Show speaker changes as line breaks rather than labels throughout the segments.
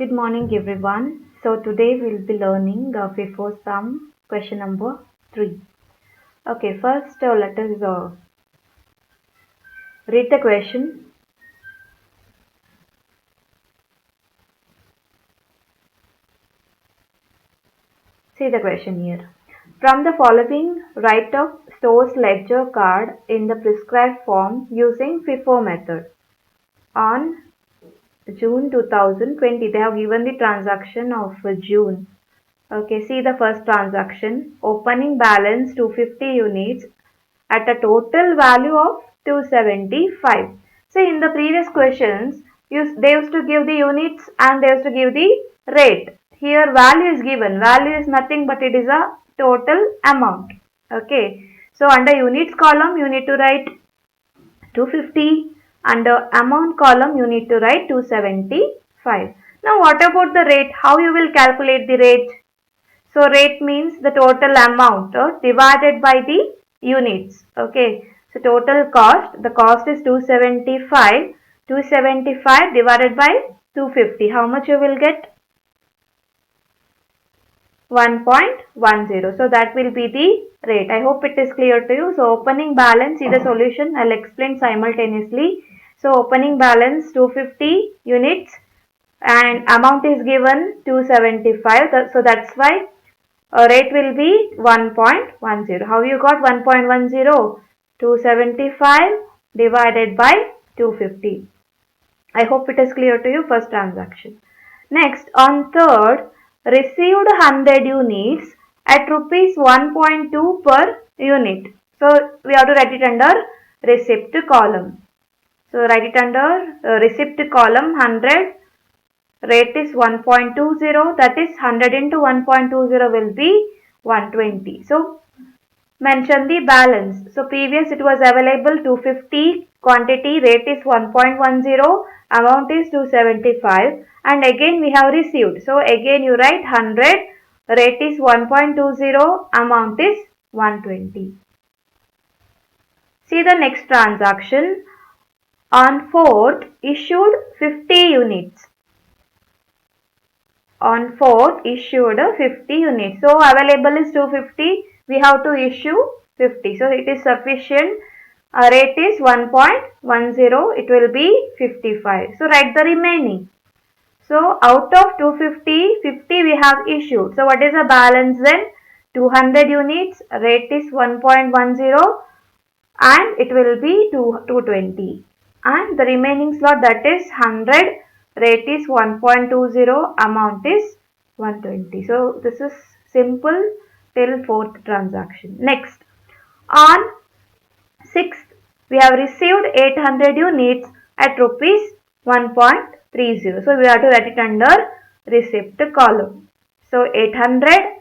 Good morning everyone. So today we'll be learning FIFO sum question number 3. Okay, first let us read the question. See the question here. From the following, write a store's ledger card in the prescribed form using FIFO method. On June 2020, they have given the transaction of June. Okay, see the first transaction. Opening balance 250 units at a total value of 275. So in the previous questions, they used to give the units and they used to give the rate. Here value is given. Value is nothing but it is a total amount. Okay. So under units column, you need to write 250. Under amount column, you need to write 275. Now what about the rate? How you will calculate the rate? So rate means the total amount divided by the units. Okay. So total cost, the cost is 275. 275 divided by 250. How much you will get? 1.10. So that will be the rate. I hope it is clear to you. So opening balance, see the solution. I'll explain simultaneously. So opening balance 250 units and amount is given 275. So that's why rate will be 1.10. How you got 1.10? 275 divided by 250. I hope it is clear to you, first transaction. Next, on third, received 100 units at rupees 1.2 per unit. So we have to write it under receipt column. So write it under receipt column 100. Rate is 1.20, that is 100 into 1.20 will be 120. So mention the balance. So previous it was available 250, quantity rate is 1.10, amount is 275 and again we have received. So again you write 100, rate is 1.20, amount is 120. See the next transaction. On 4th issued 50 units. On 4th issued 50 units. So available is 250. We have to issue 50. So it is sufficient. Rate is 1.10. It will be 55. So write the remaining. So out of 250, 50 we have issued. So what is the balance then? 200 units. Rate is 1.10 and it will be 220. And the remaining slot, that is 100. Rate is 1.20, amount is 120. So this is simple till 4th transaction. Next, on 6th, we have received 800 units at rupees 1.30. So we have to write it under receipt column. So 800,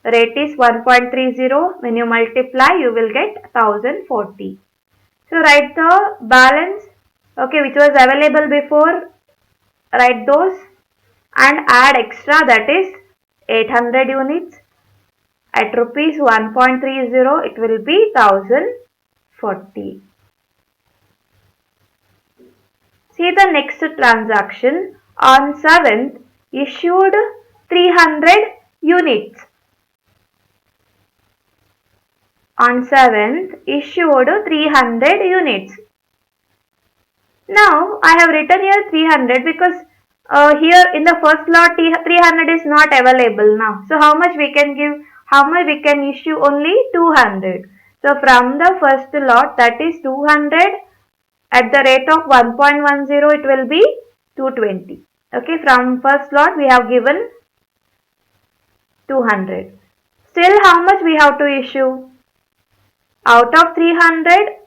rate is 1.30. When you multiply, you will get 1040. So write the balance, okay, which was available before. Write those and add extra, that is 800 units at rupees 1.30, it will be 1040. See the next transaction. On 7th issued 300 units. On 7th issued 300 units. Now I have written here 300 because here in the first lot 300 is not available now. So how much we can give? How much we can issue? Only 200. So from the first lot, that is 200 at the rate of 1.10, it will be 220. Okay, from first lot we have given 200. Still how much we have to issue? Out of 300,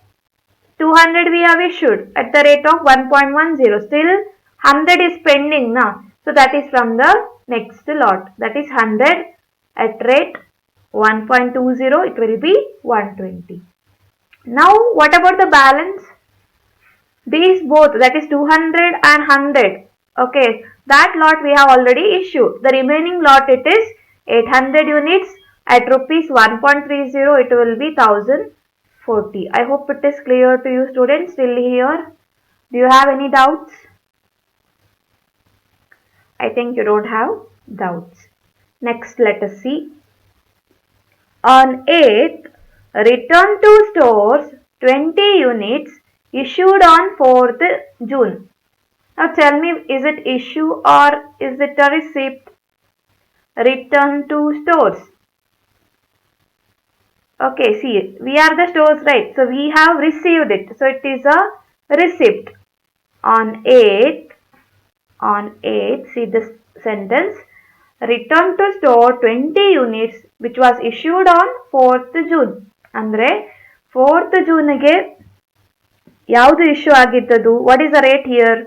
200 we have issued at the rate of 1.10. Still 100 is pending now. So that is from the next lot. That is 100 at rate 1.20. It will be 120. Now what about the balance? These both, that is 200 and 100. Okay, that lot we have already issued. The remaining lot, it is 800 units at rupees 1.30. It will be 1040. I hope it is clear to you students till here. Do you have any doubts? I think you don't have doubts. Next, let us see. On 8th, return to stores 20 units issued on 4th June. Now tell me, is it issue or is it a receipt? Return to stores. Okay, see, we are the stores, right? So we have received it. So it is a receipt. On 8th, see this sentence. Return to store 20 units which was issued on 4th June. ಅಂದ್ರೆ 4th June ಗೆ ಯಾವುದು issue ಆಗಿದ್ದದು? What is the rate here?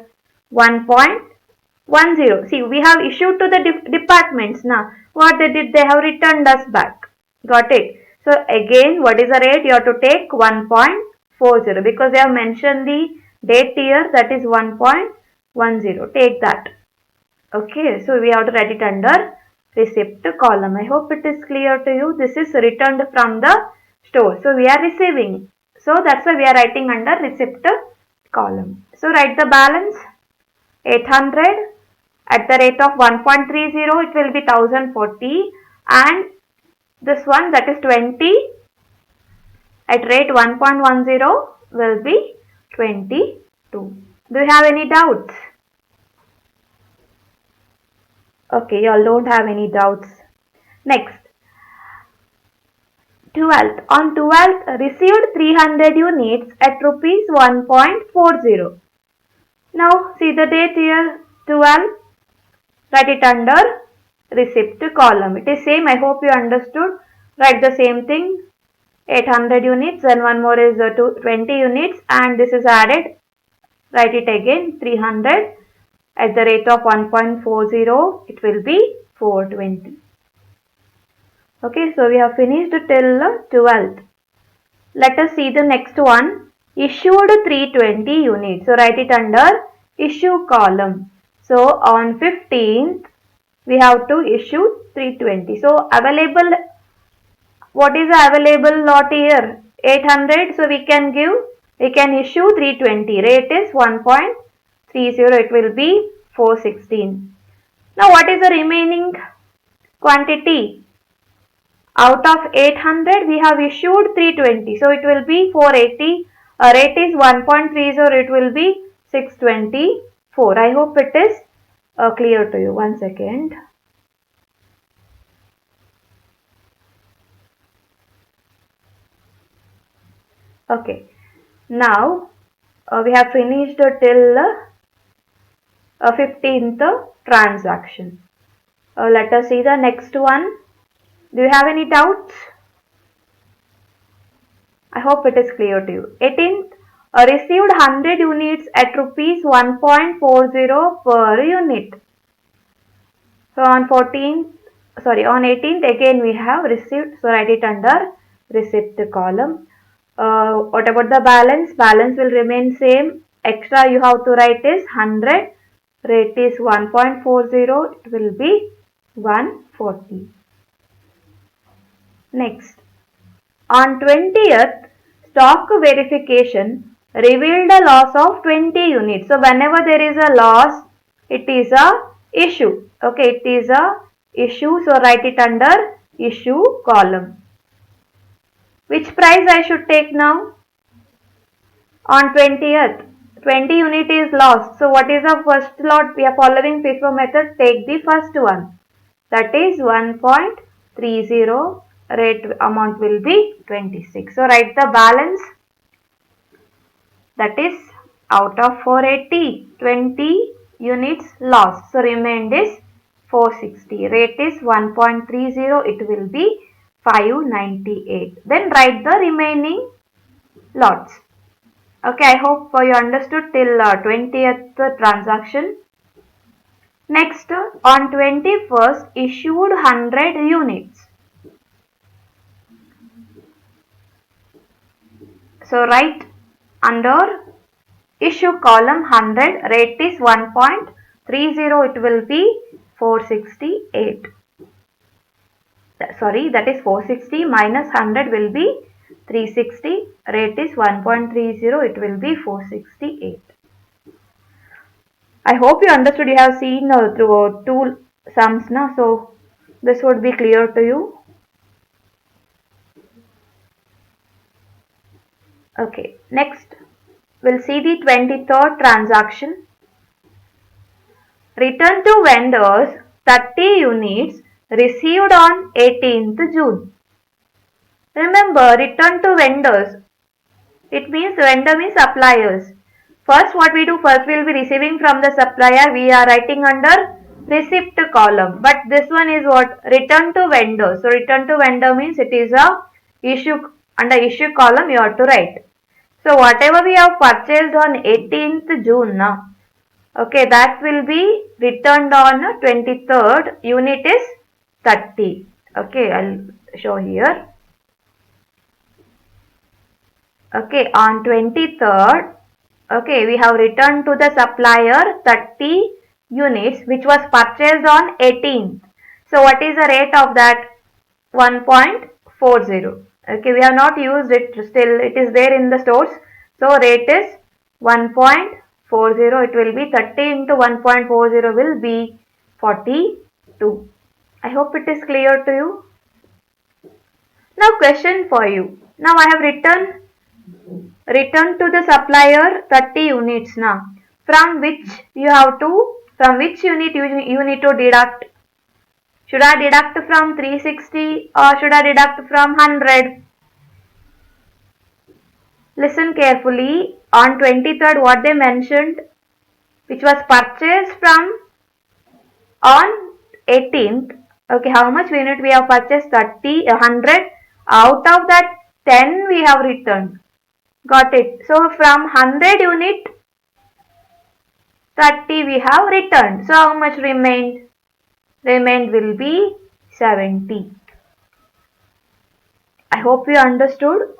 1.10. See, we have issued to the departments now. What they did? They have returned us back. Got it? So again, what is the rate? You have to take 1.40 because they have mentioned the date here, that is 1.10. Take that. Okay, so we have to write it under receipt column. I hope it is clear to you. This is returned from the store. So we are receiving. So that's why we are writing under receipt column. So write the balance. 800 at the rate of 1.30, it will be 1040, and this one, that is 20 at rate 1.10 will be 22. Do you have any doubts? Okay, you all don't have any doubts. Next, 12th. On 12th, received 300 units at rupees 1.40. Now, see the date here, 12. Write it under receipt column. It is same. I hope you understood. Write the same thing. 800 units, then one more is 20 units, and this is added. Write it again, 300 at the rate of 1.40, it will be 420. Okay, so we have finished till 12th. Let us see the next one. Issued 320 units. So write it under issue column. So on 15th, we have to issue 320. So available, what is the available lot here? 800. So we can issue 320. Rate is 1.30. It will be 416. Now what is the remaining quantity? Out of 800, we have issued 320. So it will be 480. Rate is 1.30. It will be 624. I hope it is clear to you. One second. Okay. Now we have finished till 15th transaction. Let us see the next one. Do you have any doubts? I hope it is clear to you. 18th, received 100 units at rupees 1.40 per unit. So on 18th again we have received. So write it under receipt column. What about the balance? Balance will remain same. Extra you have to write is 100. Rate is 1.40. It will be 140. Next, on 20th, stock verification revealed a loss of 20 units. So whenever there is a loss, it is a issue. Okay, it is a issue. So write it under issue column. Which price I should take now? On 20th, 20 unit is lost. So what is the first lot? We are following FIFO method. Take the first one. That is 1.30. Rate amount will be 26. So write the balance. That is out of 480, 20 units lost. So remained is 460. Rate is 1.30. It will be 598. Then write the remaining lots. Okay, I hope you understood till 20th transaction. Next, on 21st, issued 100 units. So write under issue column 100. Rate is 1.30. It will be 468. Sorry, that is 460 minus 100 will be 360. Rate is 1.30. It will be 468. I hope you understood. You have seen through two sums now, so this would be clear to you. Okay, next we'll see the 23rd transaction. Return to vendors 30 units received on 18th June. Remember, return to vendors. It means vendor means suppliers. First, what we do, first we will be receiving from the supplier. We are writing under receipt column. But this one is what? Return to vendor. So return to vendor means it is a issue, under issue column you have to write. So whatever we have purchased on 18th June now, okay, that will be returned on 23rd. Unit is 30. Okay, I'll show here. Okay, on 23rd, okay, we have returned to the supplier 30 units which was purchased on 18th. So what is the rate of that? 1.40. Okay, we have not used it still. It is there in the stores. So rate is 1.40. It will be 30 into 1.40 will be 42. I hope it is clear to you. Now question for you. Now I have returned to the supplier 30 units now. From which unit you need to deduct? Should I deduct from 360 or should I deduct from 100? Listen carefully. On 23rd, what they mentioned, which was purchased from on 18th. Okay, how much unit we have purchased? 30, 100. Out of that, 10 we have returned. Got it. So from 100 unit, 30 we have returned. So how much remained? Remained will be 70. I hope you understood.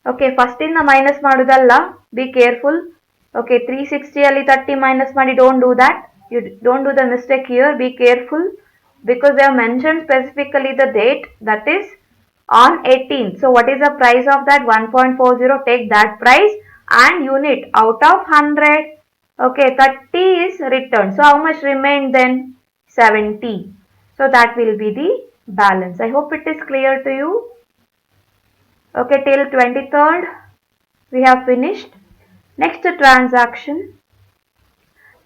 Okay, first in the minus madudalla. Be careful. Okay, 360 ali 30 minus madi. Don't do that. You don't do the mistake here. Be careful because they have mentioned specifically the date, that is on 18th. So what is the price of that? 1.40. Take that price and unit out of 100. Okay, 30 is returned. So how much remained then? 70. So that will be the balance. I hope it is clear to you. Okay, till 23rd we have finished. Next transaction.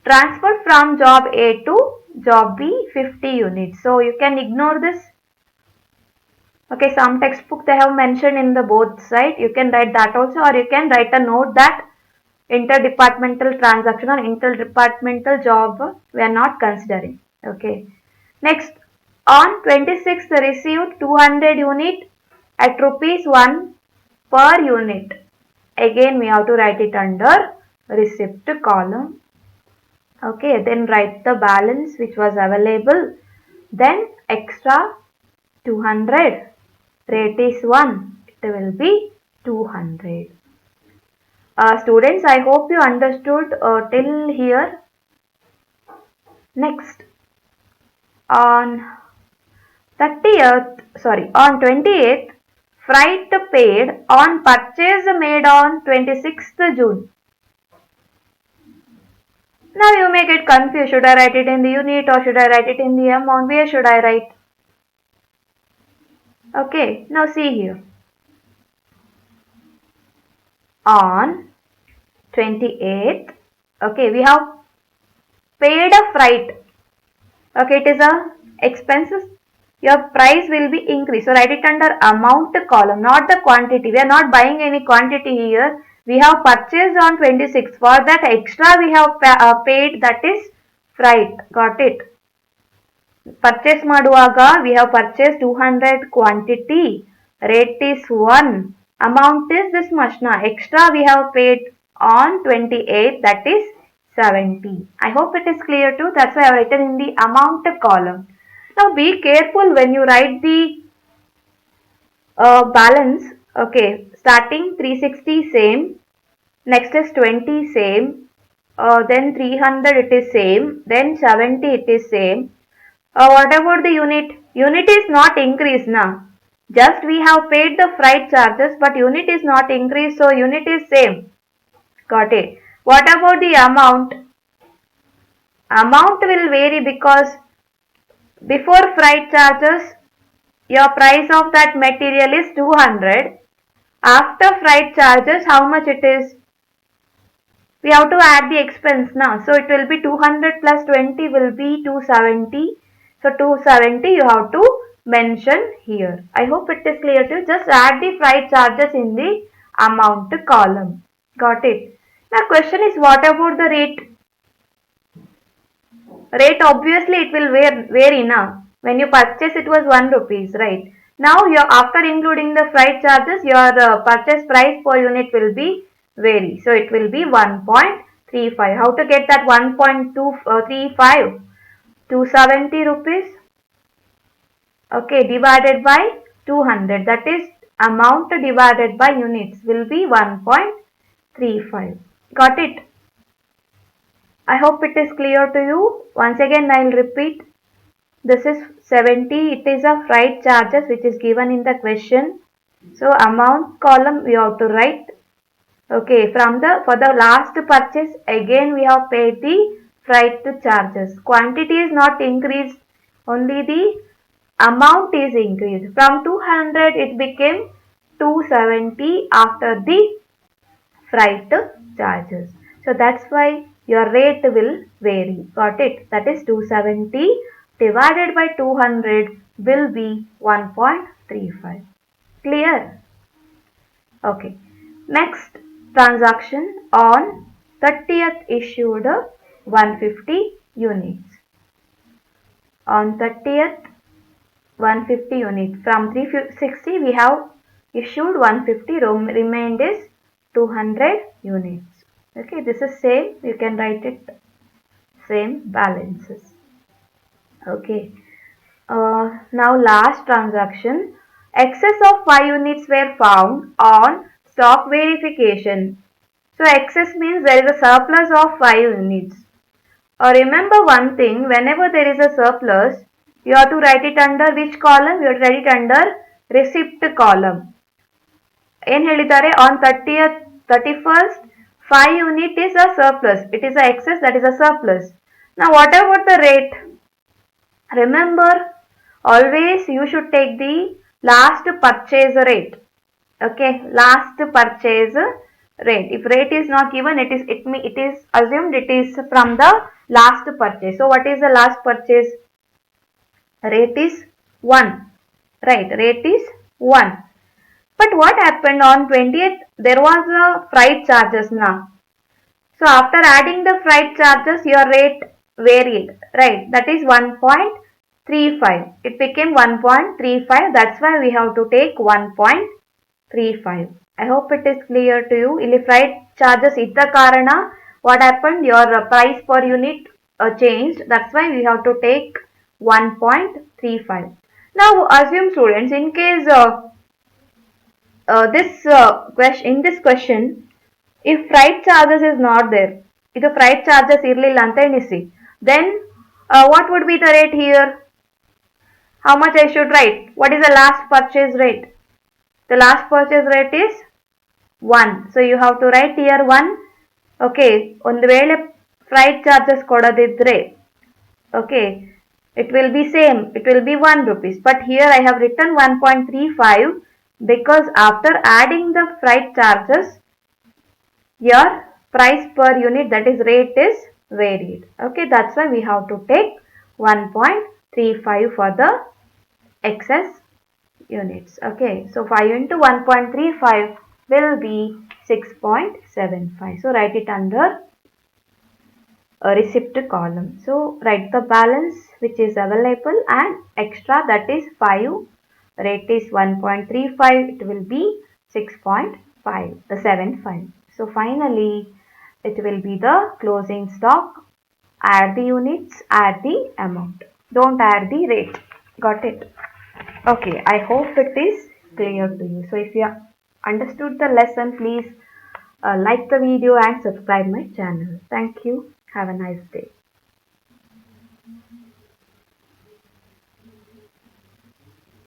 Transferred from job A to job B 50 units. So you can ignore this. Okay, some textbook they have mentioned in the both side. You can write that also, or you can write a note that interdepartmental transaction or interdepartmental job we are not considering. Okay. Next, on 26th received 200 unit at rupees 1 per unit. Again we have to write it under receipt column. Okay, then write the balance which was available. Then extra 200. Rate is 1. It will be 200. Students, I hope you understood till here. Next, on 28th, freight paid on purchase made on 26th June. Now you may get confused. Should I write it in the unit or should I write it in the amount? Where should I write? Okay, now see here. On 28th, okay, we have paid a freight. Okay, it is a expenses. Your price will be increased. So write it under amount column, not the quantity. We are not buying any quantity here. We have purchased on 26th. For that extra we have paid, that is freight. Got it? Purchase maduvaga we have purchased 200 quantity. Rate is 1. Amount is this much. Now extra we have paid on 28th, that is 70. I hope it is clear too. That's why I have written in the amount column. Now be careful when you write the balance. Okay, starting 360 same, next is 20 same, then 300 it is same, then 70 it is same. What about the unit? Unit is not increased now. Just we have paid the freight charges, but unit is not increased, so unit is same. Got it. What about the amount? Amount will vary because before freight charges, your price of that material is 200. After freight charges, how much it is? We have to add the expense now. So it will be 200 plus 20 will be 270. So 270 you have to mention here. I hope it is clear to you. Just add the freight charges in the amount column. Got it? Now question is, what about the rate? Rate obviously it will vary now. When you purchase it was 1 rupees, right? Now after including the freight charges, your purchase price per unit will be vary. So it will be 1.35. How to get that 1.235? 270 rupees. Okay, divided by 200. That is amount divided by units will be 1.35. Got it? I hope it is clear to you. Once again I will repeat. This is 70. It is a freight charges which is given in the question. So amount column we have to write. Okay, for the last purchase again we have paid the freight charges. Quantity is not increased, only the amount is increased. From 200 it became 270 after the freight charges. So that's why your rate will vary. Got it? That is 270 divided by 200 will be 1.35. Clear? Okay. Next transaction on 30th issued 150 units. On 30th 150 units. From 360 we have issued 150, remained is 200 units. Okay, this is same, you can write it same balances. Okay, now last transaction, excess of 5 units were found on stock verification. So excess means there is a surplus of 5 units. Remember one thing, whenever there is a surplus, you have to write it under which column? You have to write it under receipt column. ಏನು ಹೇಳಿದ್ದಾರೆ, on 30th 31st 5 unit is a surplus. It is a excess, that is a surplus. Now what about the rate? Remember, always you should take the last purchase rate. Okay, last purchase rate. If rate is not given, it is assumed it is from the last purchase. So what is the last purchase? Rate is 1. Right, rate is 1. But what happened on 20th? There was a freight charges now. So after adding the freight charges, your rate varied, right? That is 1.35. It became 1.35. That's why we have to take 1.35. I hope it is clear to you. ಇಲ್ಲಿ freight charges ಇದ್ದ ಕಾರಣ what happened? Your price per unit changed. That's why we have to take 1.35. Now assume students, in case in this question, if freight charges is not there, if the freight charges irlilla anta enisi, then what would be the rate here? How much I should write? What is the last purchase rate? The last purchase rate is 1. So you have to write here 1. Okay, ಒಂದು ವೇಳೆ freight charges ಕೊಡದಿದ್ರೆ, okay, it will be same, it will be 1 rupees. But here I have written 1.35 because after adding the freight charges, your price per unit, that is rate, is varied. Okay, that's why we have to take 1.35 for the excess units. Okay, so 5 into 1.35 will be 6.75. So write it under a receipt column. So write the balance which is available and extra, that is 5. Rate is 1.35. It will be 6.75. So finally it will be the closing stock. Add the units, add the amount. Don't add the rate. Got it? Okay, I hope it is clear to you. So if you understood the lesson, please like the video and subscribe my channel. Thank you. Have a nice day.